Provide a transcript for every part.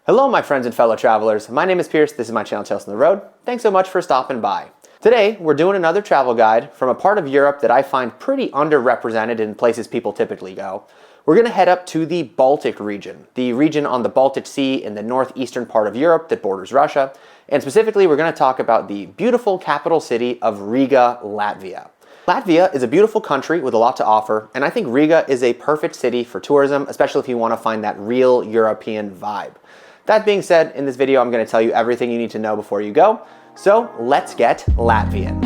Hello my friends and fellow travelers, my name is Pierce, this is my channel Tales on the Road. Thanks so much for stopping by. Today we're doing another travel guide from a part of Europe that I find pretty underrepresented in places people typically go. We're going to head up to the Baltic region, the region on the Baltic Sea in the northeastern part of Europe that borders Russia, and specifically we're going to talk about the beautiful capital city of Riga, Latvia. Latvia is a beautiful country with a lot to offer, and I think Riga is a perfect city for tourism, especially if you want to find that real European vibe. That being said, in this video I'm going to tell you everything you need to know before you go, so let's get Latvian.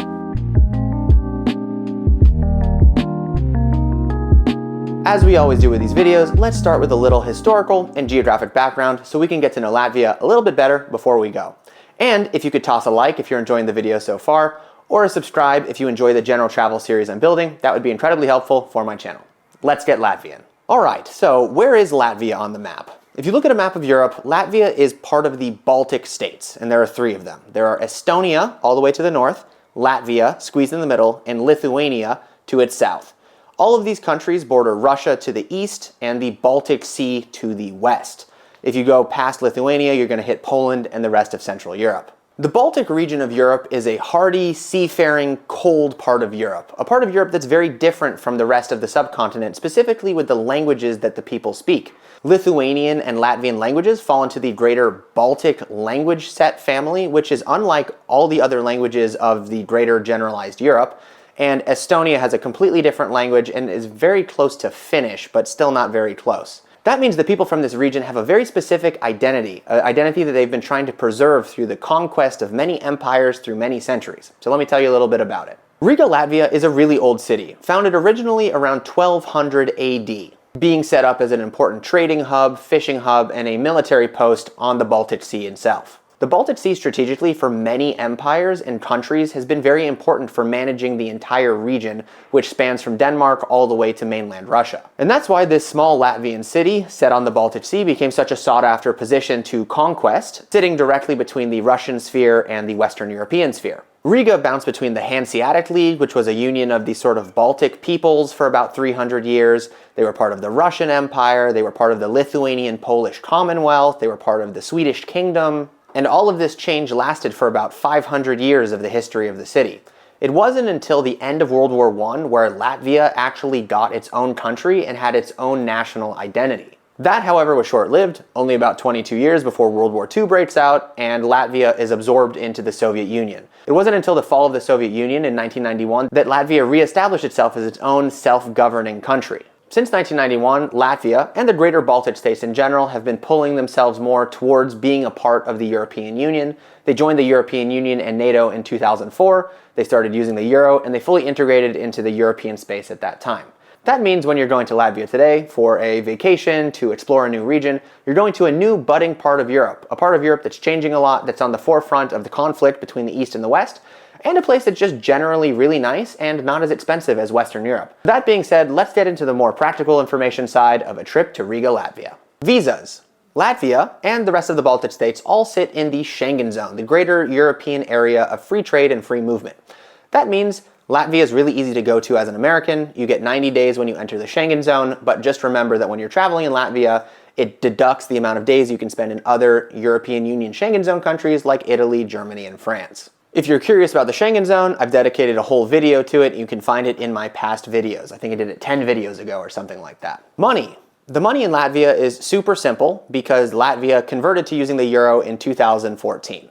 As we always do with these videos, let's start with a little historical and geographic background so we can get to know Latvia a little bit better before we go. And if you could toss a like if you're enjoying the video so far, or a subscribe if you enjoy the general travel series I'm building, that would be incredibly helpful for my channel. Let's get Latvian. Alright, so where is Latvia on the map? If you look at a map of Europe, Latvia is part of the Baltic states, and there are three of them. There are Estonia, all the way to the north, Latvia, squeezed in the middle, and Lithuania to its south. All of these countries border Russia to the east and the Baltic Sea to the west. If you go past Lithuania, you're going to hit Poland and the rest of Central Europe. The Baltic region of Europe is a hardy, seafaring, cold part of Europe. A part of Europe that's very different from the rest of the subcontinent, specifically with the languages that the people speak. Lithuanian and Latvian languages fall into the greater Baltic language set family, which is unlike all the other languages of the greater generalized Europe. And Estonia has a completely different language and is very close to Finnish, but still not very close. That means the people from this region have a very specific identity, an identity that they've been trying to preserve through the conquest of many empires through many centuries. So let me tell you a little bit about it. Riga, Latvia is a really old city, founded originally around 1200 AD, being set up as an important trading hub, fishing hub, and a military post on the Baltic Sea itself. The Baltic Sea strategically for many empires and countries has been very important for managing the entire region, which spans from Denmark all the way to mainland Russia. And that's why this small Latvian city, set on the Baltic Sea, became such a sought-after position to conquest, sitting directly between the Russian sphere and the Western European sphere. Riga bounced between the Hanseatic League, which was a union of the sort of Baltic peoples for about 300 years. They were part of the Russian Empire, they were part of the Lithuanian-Polish Commonwealth, they were part of the Swedish Kingdom. And all of this change lasted for about 500 years of the history of the city. It wasn't until the end of World War I where Latvia actually got its own country and had its own national identity. That, however, was short-lived, only about 22 years before World War II breaks out and Latvia is absorbed into the Soviet Union. It wasn't until the fall of the Soviet Union in 1991 that Latvia re-established itself as its own self-governing country. Since 1991, Latvia, and the greater Baltic states in general, have been pulling themselves more towards being a part of the European Union. They joined the European Union and NATO in 2004, they started using the euro, and they fully integrated into the European space at that time. That means when you're going to Latvia today for a vacation, to explore a new region, you're going to a new budding part of Europe, a part of Europe that's changing a lot, that's on the forefront of the conflict between the East and the West, and a place that's just generally really nice and not as expensive as Western Europe. That being said, let's get into the more practical information side of a trip to Riga, Latvia. Visas. Latvia and the rest of the Baltic states all sit in the Schengen zone, the greater European area of free trade and free movement. That means Latvia is really easy to go to as an American. You get 90 days when you enter the Schengen zone, but just remember that when you're traveling in Latvia, it deducts the amount of days you can spend in other European Union Schengen zone countries like Italy, Germany, and France. If you're curious about the Schengen zone, I've dedicated a whole video to it. You can find it in my past videos. I think I did it 10 videos ago or something like that. Money. The money in Latvia is super simple because Latvia converted to using the euro in 2014.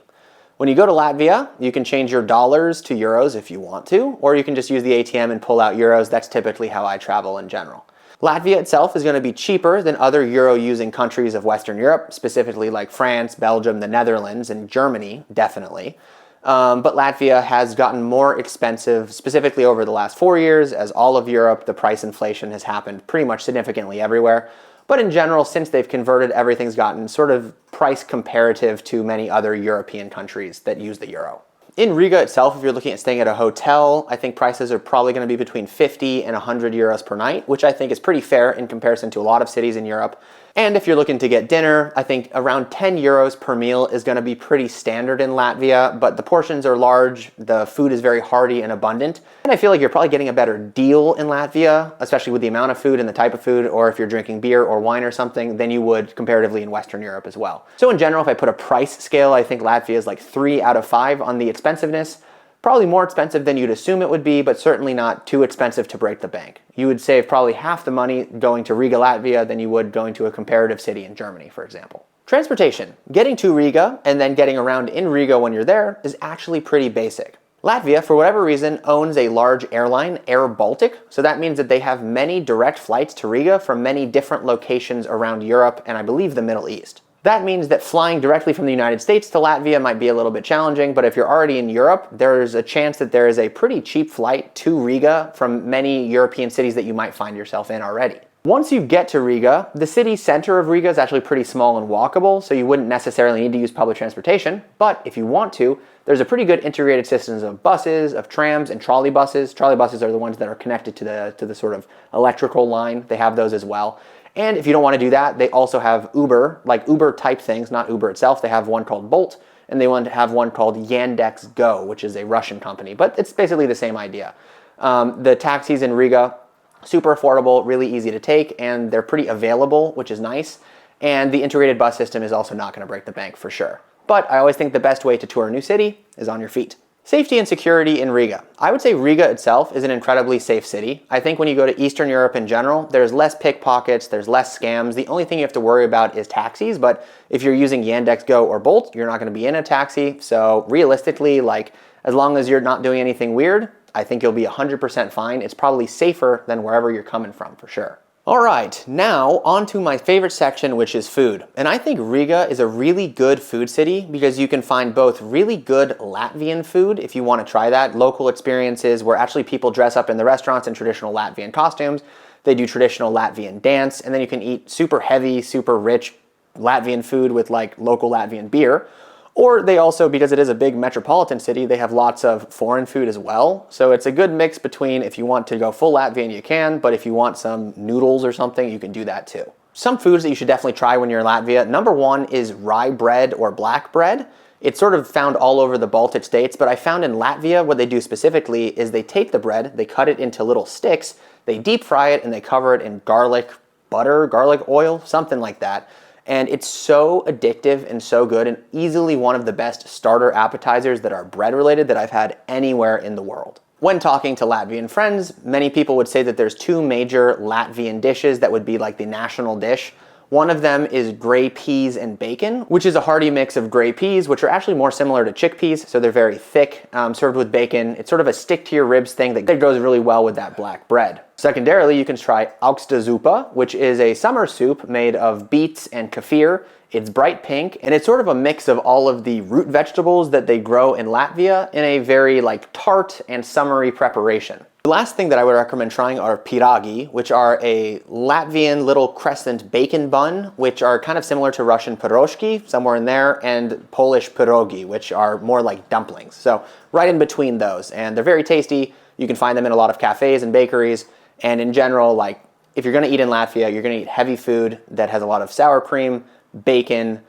When you go to Latvia, you can change your dollars to euros if you want to, or you can just use the ATM and pull out euros. That's typically how I travel in general. Latvia itself is going to be cheaper than other euro-using countries of Western Europe, specifically like France, Belgium, the Netherlands, and Germany, definitely. But Latvia has gotten more expensive, specifically over the last 4 years. As all of Europe, the price inflation has happened pretty much significantly everywhere. But in general, since they've converted, everything's gotten sort of price comparative to many other European countries that use the euro. In Riga itself, if you're looking at staying at a hotel, I think prices are probably going to be between 50 and 100 euros per night, which I think is pretty fair in comparison to a lot of cities in Europe. And if you're looking to get dinner, I think around 10 euros per meal is going to be pretty standard in Latvia, but the portions are large, the food is very hearty and abundant, and I feel like you're probably getting a better deal in Latvia, especially with the amount of food and the type of food, or if you're drinking beer or wine or something, than you would comparatively in Western Europe as well. So in general, if I put a price scale, I think Latvia is like 3 out of 5 on the expensiveness. Probably more expensive than you'd assume it would be, but certainly not too expensive to break the bank. You would save probably half the money going to Riga, Latvia than you would going to a comparative city in Germany, for example. Transportation. Getting to Riga and then getting around in Riga when you're there is actually pretty basic. Latvia, for whatever reason, owns a large airline, Air Baltic, so that means that they have many direct flights to Riga from many different locations around Europe and I believe the Middle East. That means that flying directly from the United States to Latvia might be a little bit challenging, but if you're already in Europe, there's a chance that there is a pretty cheap flight to Riga from many European cities that you might find yourself in already. Once you get to Riga, the city center of Riga is actually pretty small and walkable, so you wouldn't necessarily need to use public transportation, but if you want to, there's a pretty good integrated systems of buses, of trams, and trolley buses. Trolley buses are the ones that are connected to the sort of electrical line. They have those as well. And if you don't want to do that, they also have Uber, like Uber type things, not Uber itself. They have one called Bolt, and they want to have one called Yandex Go, which is a Russian company, but it's basically the same idea. The taxis in Riga, super affordable, really easy to take, and they're pretty available, which is nice. And the integrated bus system is also not going to break the bank for sure. But I always think the best way to tour a new city is on your feet. Safety and security in Riga. I would say Riga itself is an incredibly safe city. I think when you go to Eastern Europe in general, there's less pickpockets, there's less scams. The only thing you have to worry about is taxis, but if you're using Yandex Go or Bolt, you're not going to be in a taxi. So realistically, like as long as you're not doing anything weird, I think you'll be 100% fine. It's probably safer than wherever you're coming from for sure. All right, now on to my favorite section, which is food. And I think Riga is a really good food city because you can find both really good Latvian food, if you want to try that, local experiences where actually people dress up in the restaurants in traditional Latvian costumes. They do traditional Latvian dance, and then you can eat super heavy, super rich Latvian food with like local Latvian beer. Or they also, because it is a big metropolitan city, they have lots of foreign food as well. So it's a good mix between if you want to go full Latvian, you can, but if you want some noodles or something, you can do that too. Some foods that you should definitely try when you're in Latvia. Number one is rye bread or black bread. It's sort of found all over the Baltic states, but I found in Latvia what they do specifically is they take the bread, they cut it into little sticks, they deep fry it, and they cover it in garlic butter, garlic oil, something like that. And it's so addictive and so good and easily one of the best starter appetizers that are bread related that I've had anywhere in the world. When talking to Latvian friends, many people would say that there's two major Latvian dishes that would be like the national dish. One of them is gray peas and bacon, which is a hearty mix of gray peas, which are actually more similar to chickpeas, so they're very thick, served with bacon. It's sort of a stick-to-your-ribs thing that goes really well with that black bread. Secondarily, you can try augsta, which is a summer soup made of beets and kefir. It's bright pink, and it's sort of a mix of all of the root vegetables that they grow in Latvia in a very like tart and summery preparation. The last thing that I would recommend trying are piragi, which are a Latvian little crescent bacon bun, which are kind of similar to Russian pierogi, somewhere in there, and Polish pierogi, which are more like dumplings. So right in between those, and they're very tasty. You can find them in a lot of cafes and bakeries, and in general, like if you're gonna eat in Latvia, you're gonna eat heavy food that has a lot of sour cream, bacon,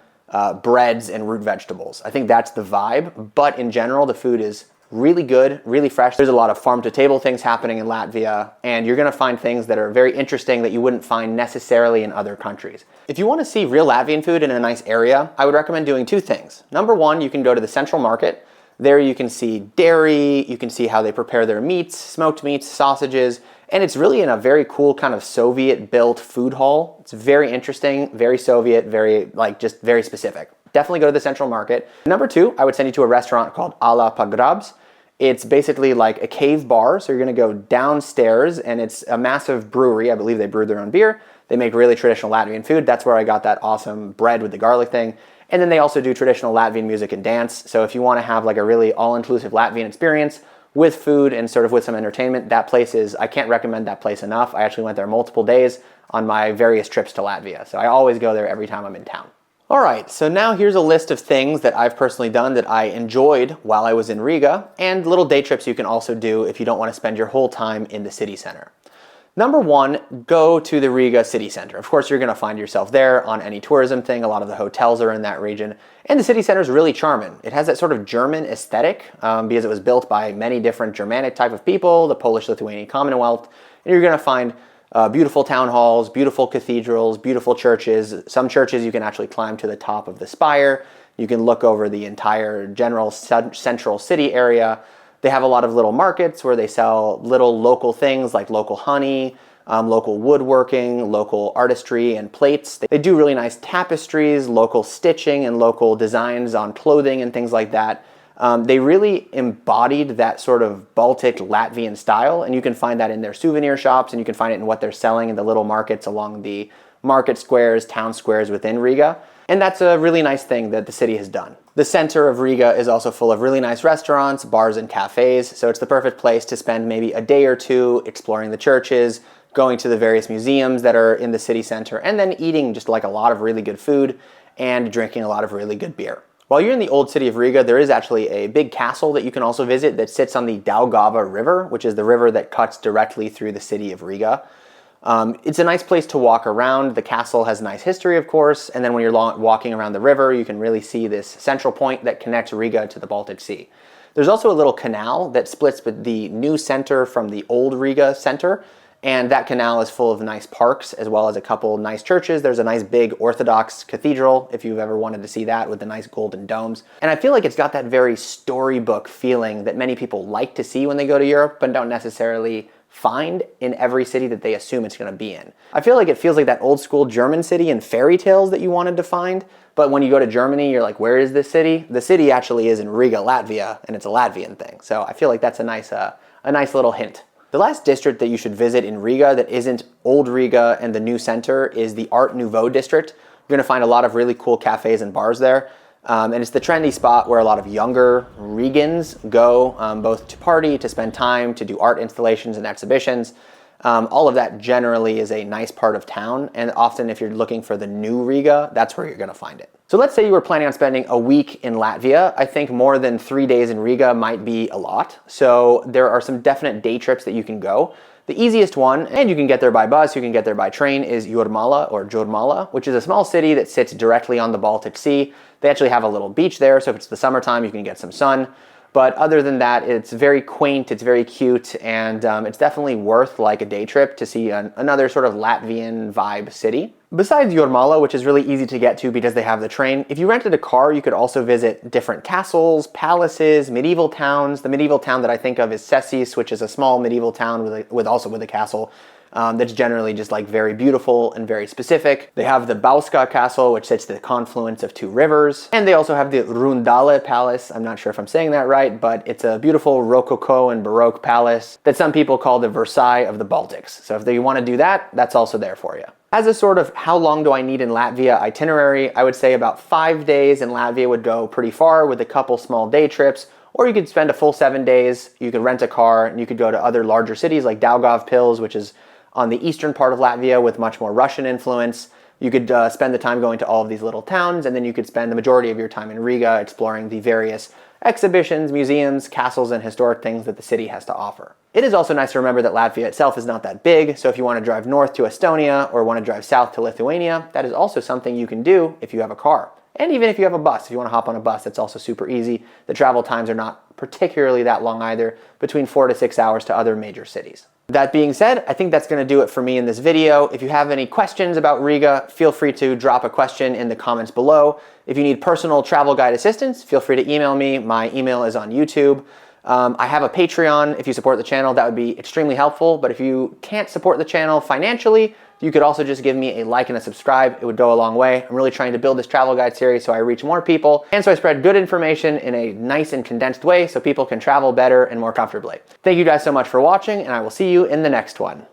breads, and root vegetables. I think that's the vibe, but in general, the food is really good, really fresh. There's a lot of farm-to-table things happening in Latvia, and you're gonna find things that are very interesting that you wouldn't find necessarily in other countries. If you wanna see real Latvian food in a nice area, I would recommend doing two things. Number one, you can go to the Central Market. There you can see dairy, you can see how they prepare their meats, smoked meats, sausages, and it's really in a very cool kind of Soviet-built food hall. It's very interesting, very Soviet, very, like, just very specific. Definitely go to the Central Market. Number two, I would send you to a restaurant called Ala Pagrabs. It's basically like a cave bar, so you're gonna go downstairs, and it's a massive brewery. I believe they brew their own beer. They make really traditional Latvian food. That's where I got that awesome bread with the garlic thing. And then they also do traditional Latvian music and dance. So if you wanna have like a really all-inclusive Latvian experience with food and sort of with some entertainment, that place is, I can't recommend that place enough. I actually went there multiple days on my various trips to Latvia. So I always go there every time I'm in town. All right, so now here's a list of things that I've personally done that I enjoyed while I was in Riga, and little day trips you can also do if you don't want to spend your whole time in the city center. Number one, go to the Riga city center. Of course, you're going to find yourself there on any tourism thing. A lot of the hotels are in that region. And the city center is really charming. It has that sort of German aesthetic because it was built by many different Germanic type of people, the Polish-Lithuanian Commonwealth. And you're going to find beautiful town halls, beautiful cathedrals, beautiful churches. Some churches you can actually climb to the top of the spire. You can look over the entire general central city area. They have a lot of little markets where they sell little local things like local honey, local woodworking, local artistry and plates. They do really nice tapestries, local stitching, and local designs on clothing and things like that. They really embodied that sort of Baltic Latvian style, and you can find that in their souvenir shops, and you can find it in what they're selling in the little markets along the market squares, town squares within Riga. And that's a really nice thing that the city has done. The center of Riga is also full of really nice restaurants, bars, and cafes, so it's the perfect place to spend maybe a day or two exploring the churches, going to the various museums that are in the city center, and then eating just like a lot of really good food and drinking a lot of really good beer. While you're in the old city of Riga, there is actually a big castle that you can also visit that sits on the Daugava River, which is the river that cuts directly through the city of Riga. It's a nice place to walk around. The castle has nice history, of course, and then when you're walking around the river, you can really see this central point that connects Riga to the Baltic Sea. There's also a little canal that splits the new center from the old Riga center, and that canal is full of nice parks as well as a couple nice churches. There's a nice big Orthodox cathedral, if you've ever wanted to see that, with the nice golden domes. And I feel like it's got that very storybook feeling that many people like to see when they go to Europe, but don't necessarily find in every city that they assume it's going to be in. I feel like it feels like that old school German city in fairy tales that you wanted to find, but when you go to Germany, you're like, where is this city? The city actually is in Riga, Latvia, and it's a Latvian thing. So I feel like that's a nice little hint. The last district that you should visit in Riga that isn't Old Riga and the new center is the Art Nouveau district. You're going to find a lot of really cool cafes and bars there. And it's the trendy spot where a lot of younger Rigans go, both to party, to spend time, to do art installations and exhibitions. All of that generally is a nice part of town, and often if you're looking for the new Riga, that's where you're going to find it. So let's say you were planning on spending a week in Latvia. I think more than 3 days in Riga might be a lot. So there are some definite day trips that you can go. The easiest one, and you can get there by bus, you can get there by train, is Jūrmala or Jūrmala, which is a small city that sits directly on the Baltic Sea. They actually have a little beach there, so if it's the summertime, you can get some sun. But other than that, it's very quaint, it's very cute, and it's definitely worth like a day trip to see another sort of Latvian vibe city. Besides Jūrmala, which is really easy to get to because they have the train, if you rented a car, you could also visit different castles, palaces, medieval towns. The medieval town that I think of is Cēsis, which is a small medieval town with a castle. That's generally just like very beautiful and very specific. They have the Bauska Castle, which sits at the confluence of two rivers. And they also have the Rundale Palace. I'm not sure if I'm saying that right, but it's a beautiful Rococo and Baroque palace that some people call the Versailles of the Baltics. So if you want to do that, that's also there for you. As a sort of how long do I need in Latvia itinerary, I would say about 5 days in Latvia would go pretty far with a couple small day trips. Or you could spend a full 7 days, you could rent a car, and you could go to other larger cities like Daugavpils, which is on the eastern part of Latvia with much more Russian influence. You could spend the time going to all of these little towns, and then you could spend the majority of your time in Riga exploring the various exhibitions, museums, castles, and historic things that the city has to offer. It is also nice to remember that Latvia itself is not that big, so if you want to drive north to Estonia or want to drive south to Lithuania, that is also something you can do if you have a car. And even if you have a bus, if you want to hop on a bus, it's also super easy. The travel times are not particularly that long either, between 4 to 6 hours to other major cities. That being said, I think that's going to do it for me in this video. If you have any questions about Riga, feel free to drop a question in the comments below. If you need personal travel guide assistance, feel free to email me. My email is on YouTube. I have a Patreon. If you support the channel, that would be extremely helpful. But if you can't support the channel financially, you could also just give me a like and a subscribe. It would go a long way. I'm really trying to build this travel guide series so I reach more people, and so I spread good information in a nice and condensed way so people can travel better and more comfortably. Thank you guys so much for watching, and I will see you in the next one.